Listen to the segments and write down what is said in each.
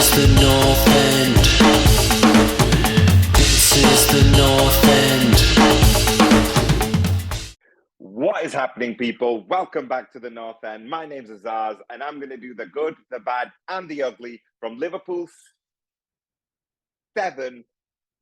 is the North End. This is the North End. What is happening, people? Welcome back to the North End. My name's Aizaz, and I'm going to do the good, the bad, and the ugly from Liverpool's 7,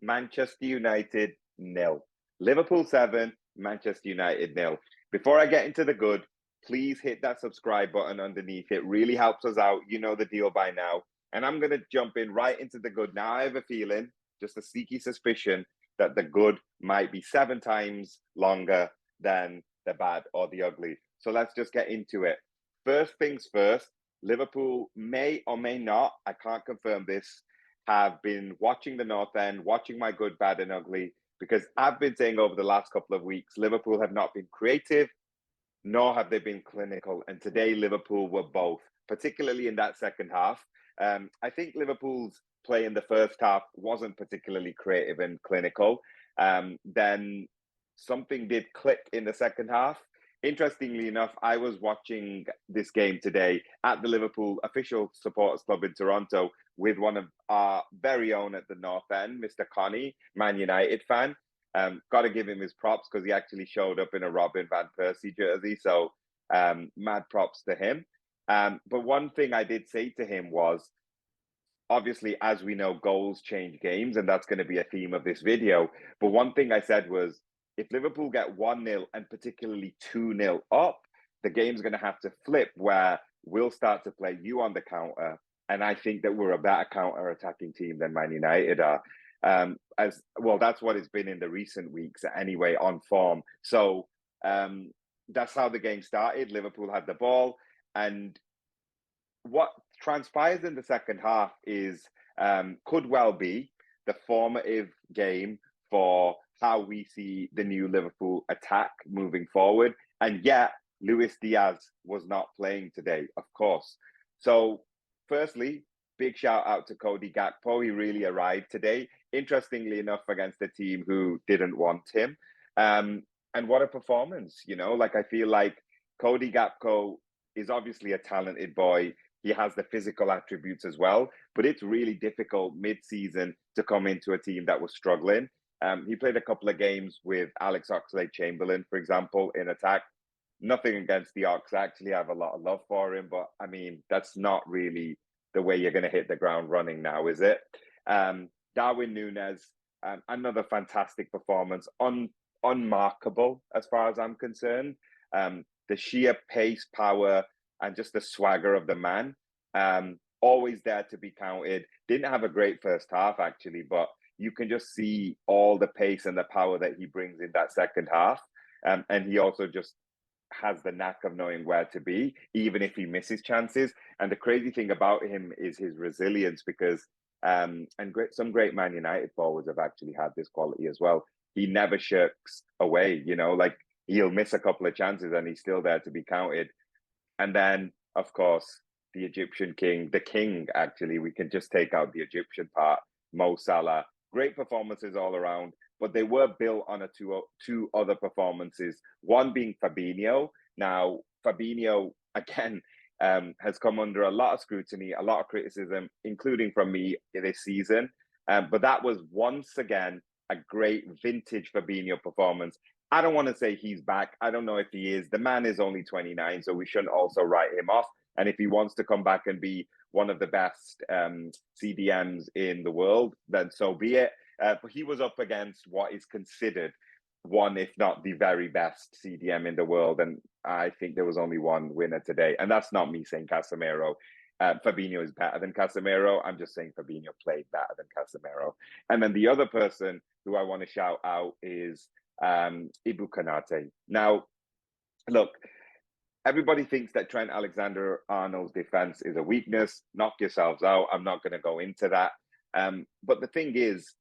Manchester United 0. Liverpool 7, Manchester United 0. Before I get into the good, please hit that subscribe button underneath. It really helps us out. You know the deal by now. And I'm going to jump in right into the good. Now I have a feeling, just a sneaky suspicion, that the good might be 7 times longer than the bad or the ugly. So let's just get into it. First things first, Liverpool may or may not, I can't confirm this, have been watching the North End, watching my good, bad, and ugly, because I've been saying over the last couple of weeks, Liverpool have not been creative, nor have they been clinical. And today, Liverpool were both, particularly in that second half. I think Liverpool's play in the first half wasn't particularly creative and clinical. Then something did click in the second half. Interestingly enough, I was watching this game today at the Liverpool official supporters club in Toronto with one of our very own at the North End, Mr. Connie, Man United fan. Got to give him his props because he actually showed up in a Robin Van Persie jersey. So mad props to him. But one thing I did say to him was, obviously, as we know, goals change games, and that's going to be a theme of this video. But one thing I said was, if Liverpool get 1-0 and particularly 2-0 up, the game's going to have to flip where we'll start to play you on the counter. And I think that we're a better counter-attacking team than Man United are. As well, that's what it's been in the recent weeks anyway, on form. So that's how the game started. Liverpool had the ball. And what transpires in the second half is could well be the formative game for how we see the new Liverpool attack moving forward. And yet, Luis Diaz was not playing today, of course. So, firstly, big shout out to Cody Gakpo. He really arrived today. Interestingly enough, against a team who didn't want him. And what a performance, you know? Like, I feel like Cody Gakpo is obviously a talented boy. He has the physical attributes as well, but it's really difficult mid-season to come into a team that was struggling. He played a couple of games with Alex Oxlade-Chamberlain, for example, in attack. Nothing against the Ox. I actually have a lot of love for him, but I mean, that's not really the way you're going to hit the ground running now, is it? Darwin Núñez, another fantastic performance, unmarkable as far as I'm concerned. The sheer pace, power, and just the swagger of the man. Always there to be counted. Didn't have a great first half, actually, but you can just see all the pace and the power that he brings in that second half. And he also just has the knack of knowing where to be, even if he misses chances. And the crazy thing about him is his resilience, because some great Man United forwards have actually had this quality as well. He never shirks away, you know, like he'll miss a couple of chances and he's still there to be counted. And then, of course, the Egyptian king, the king, actually, we can just take out the Egyptian part, Mo Salah. Great performances all around, but they were built on two other performances, one being Fabinho. Now, Fabinho, again, has come under a lot of scrutiny, a lot of criticism, including from me this season. But that was once again a great vintage Fabinho performance. I don't want to say he's back. I don't know if he is. The man is only 29, so we shouldn't also write him off. And if he wants to come back and be one of the best CDMs in the world, then so be it. But he was up against what is considered one, if not the very best CDM in the world. And I think there was only one winner today. And that's not me saying Casemiro. Fabinho is better than Casemiro. I'm just saying Fabinho played better than Casemiro. And then the other person who I want to shout out is Ibu Konate. Now, look, everybody thinks that Trent Alexander-Arnold's defense is a weakness. Knock yourselves out. I'm not going to go into that. But the thing is,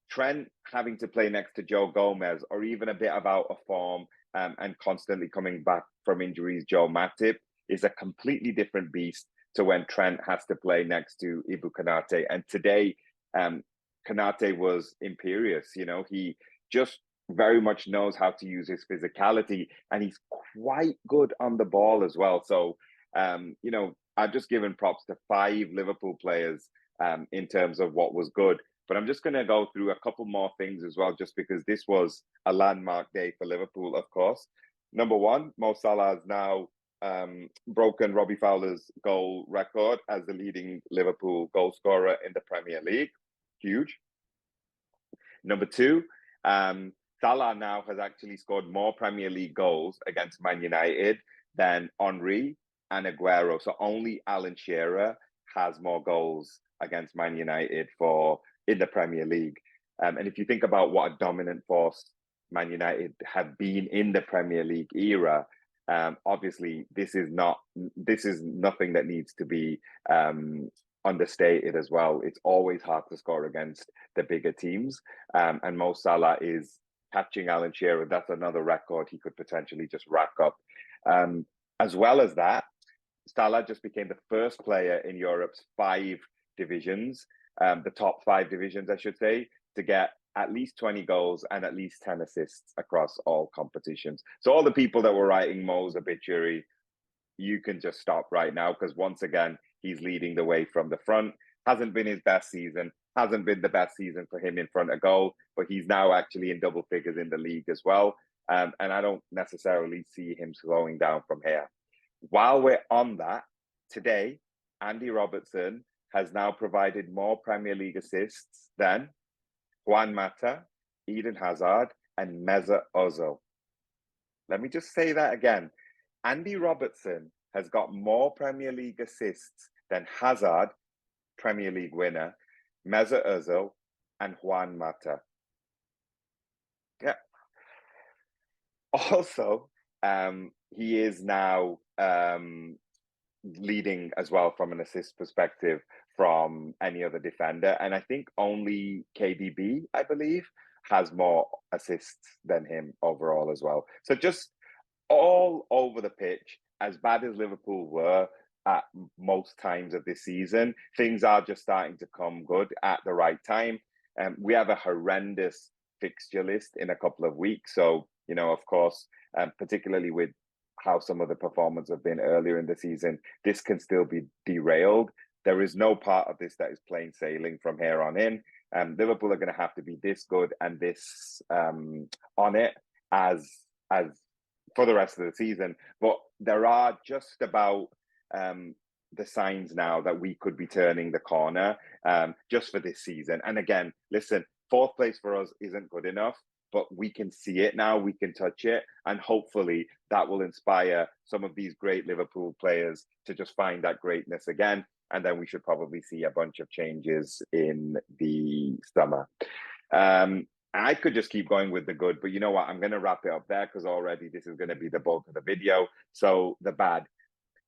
Trent having to play next to Joe Gomez, or even a bit of out of form and constantly coming back from injuries, Joe Matip, is a completely different beast to when Trent has to play next to Ibu Konate. And today, Konate was imperious. You know, he just very much knows how to use his physicality, and he's quite good on the ball as well. So, you know, I've just given props to 5 Liverpool players in terms of what was good. But I'm just going to go through a couple more things as well, just because this was a landmark day for Liverpool, of course. Number one, Mo Salah has now broken Robbie Fowler's goal record as the leading Liverpool goal scorer in the Premier League. Huge. Number two, Salah now has actually scored more Premier League goals against Man United than Henry and Aguero. So only Alan Shearer has more goals against Man United in the Premier League. And if you think about what a dominant force Man United have been in the Premier League era, obviously this is nothing that needs to be understated as well. It's always hard to score against the bigger teams. And Mo Salah is catching Alan Shearer. That's another record he could potentially just rack up. As well as that, Salah just became the first player in Europe's 5 divisions, the top 5 divisions, I should say, to get at least 20 goals and at least 10 assists across all competitions. So all the people that were writing Mo's obituary, you can just stop right now, because once again, he's leading the way from the front. Hasn't been his best season, hasn't been the best season for him in front of goal, but he's now actually in double figures in the league as well. And I don't necessarily see him slowing down from here. While we're on that, today, Andy Robertson has now provided more Premier League assists than Juan Mata, Eden Hazard, and Mesut Ozil. Let me just say that again. Andy Robertson has got more Premier League assists than Hazard, Premier League winner, Mesut Ozil, and Juan Mata. Yeah. Also, he is now leading as well from an assist perspective from any other defender. And I think only KDB, I believe, has more assists than him overall as well. So just all over the pitch, as bad as Liverpool were at most times of this season, things are just starting to come good at the right time. We have a horrendous fixture list in a couple of weeks. So, of course, particularly with how some of the performance have been earlier in the season, this can still be derailed. There is no part of this that is plain sailing from here on in. Liverpool are going to have to be this good and this on it as for the rest of the season. But there are just about the signs now that we could be turning the corner just for this season. And again, listen, 4th place for us isn't good enough, but we can see it now, we can touch it, and hopefully that will inspire some of these great Liverpool players to just find that greatness again. And then we should probably see a bunch of changes in the summer. I could just keep going with the good, but you know what? I'm going to wrap it up there, because already this is going to be the bulk of the video. So the bad.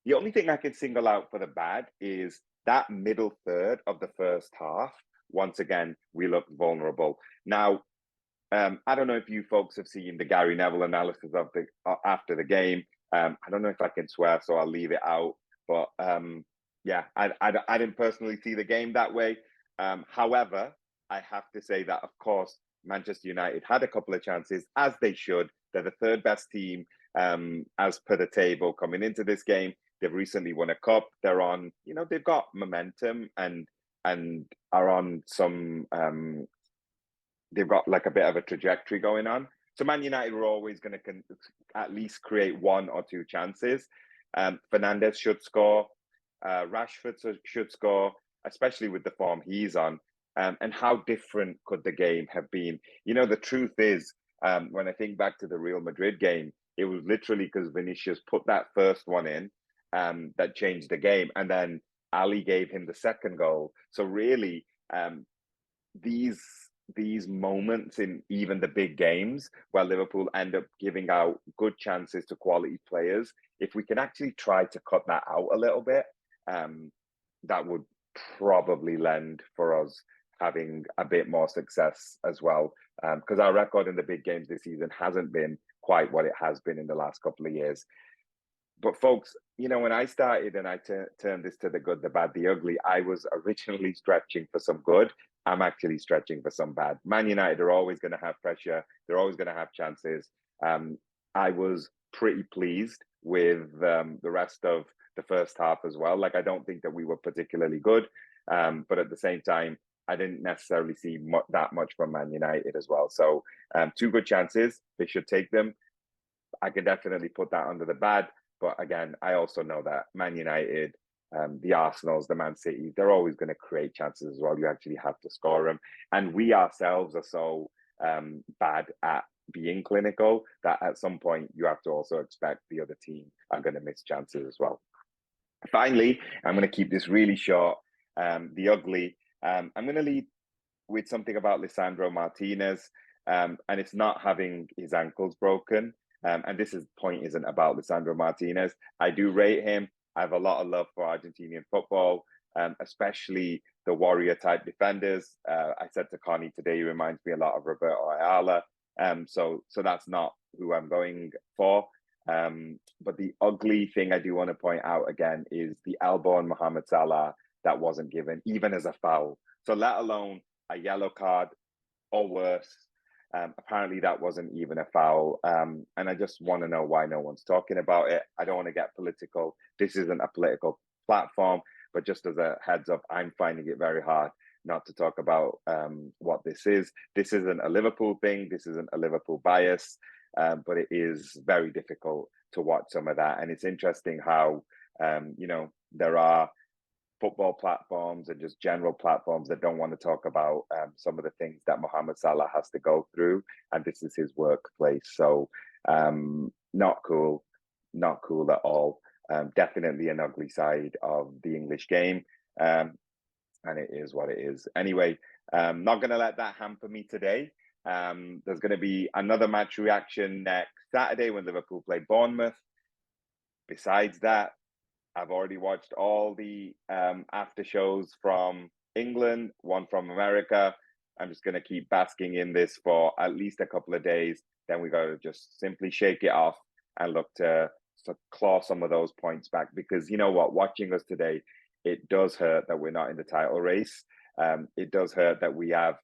The only thing I can single out for the bad is that middle third of the first half. Once again, we looked vulnerable. Now, I don't know if you folks have seen the Gary Neville analysis of the after the game. I don't know if I can swear, so I'll leave it out. But yeah, I didn't personally see the game that way. However, I have to say that, of course, Manchester United had a couple of chances, as they should. They're the 3rd best team as per the table coming into this game. They've recently won a cup. They're on, they've got momentum and are on some. They've got like a bit of a trajectory going on. So Man United were always going to at least create 1 or 2 chances. Fernandes should score. Rashford should score, especially with the form he's on. And how different could the game have been? The truth is, when I think back to the Real Madrid game, it was literally because Vinicius put that first one in that changed the game. And then Ali gave him the second goal. So really, these moments in even the big games where Liverpool end up giving out good chances to quality players, if we can actually try to cut that out a little bit, that would probably lend for us having a bit more success as well, because our record in the big games this season hasn't been quite what it has been in the last couple of years. But folks, when I started and I turned this to the good, the bad, the ugly, I was originally stretching for some good. I'm actually stretching for some bad. Man United are always going to have pressure. They're always going to have chances. I was pretty pleased with the rest of the first half as well. Like, I don't think that we were particularly good, but at the same time, I didn't necessarily see that much from Man United as well. So 2 good chances, they should take them. I could definitely put that under the bad. But again, I also know that Man United, the Arsenals, the Man City, they're always going to create chances as well. You actually have to score them. And we ourselves are so bad at being clinical that at some point you have to also expect the other team are going to miss chances as well. Finally, I'm going to keep this really short. The ugly. I'm going to lead with something about Lisandro Martinez, and it's not having his ankles broken. And point isn't about Lisandro Martinez. I do rate him. I have a lot of love for Argentinian football, especially the warrior type defenders. I said to Connie today, he reminds me a lot of Roberto Ayala. So that's not who I'm going for. But the ugly thing I do want to point out again is the elbow on Mohamed Salah that wasn't given, even as a foul. So let alone a yellow card or worse. Apparently that wasn't even a foul. And I just want to know why no one's talking about it. I don't want to get political. This isn't a political platform, but just as a heads up, I'm finding it very hard not to talk about what this is. This isn't a Liverpool thing. This isn't a Liverpool bias, but it is very difficult to watch some of that. And it's interesting how, there are football platforms and just general platforms that don't want to talk about some of the things that Mohamed Salah has to go through. And this is his workplace. So not cool at all. Definitely an ugly side of the English game. And it is what it is. Anyway, not going to let that hamper me today. There's going to be another match reaction next Saturday when Liverpool play Bournemouth. Besides that, I've already watched all the after shows from England, one from America. I'm just going to keep basking in this for at least a couple of days. Then we got to just simply shake it off and look to claw some of those points back. Because you know what? Watching us today, it does hurt that we're not in the title race. It does hurt that we have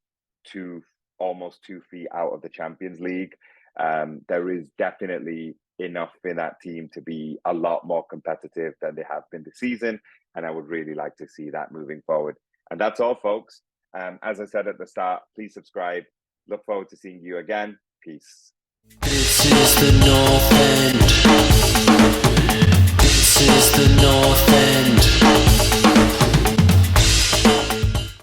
almost 2 feet out of the Champions League. There is definitely enough in that team to be a lot more competitive than they have been this season. And I would really like to see that moving forward. And that's all, folks. As I said at the start, please subscribe. Look forward to seeing you again. Peace. This is the North End. This is the North End.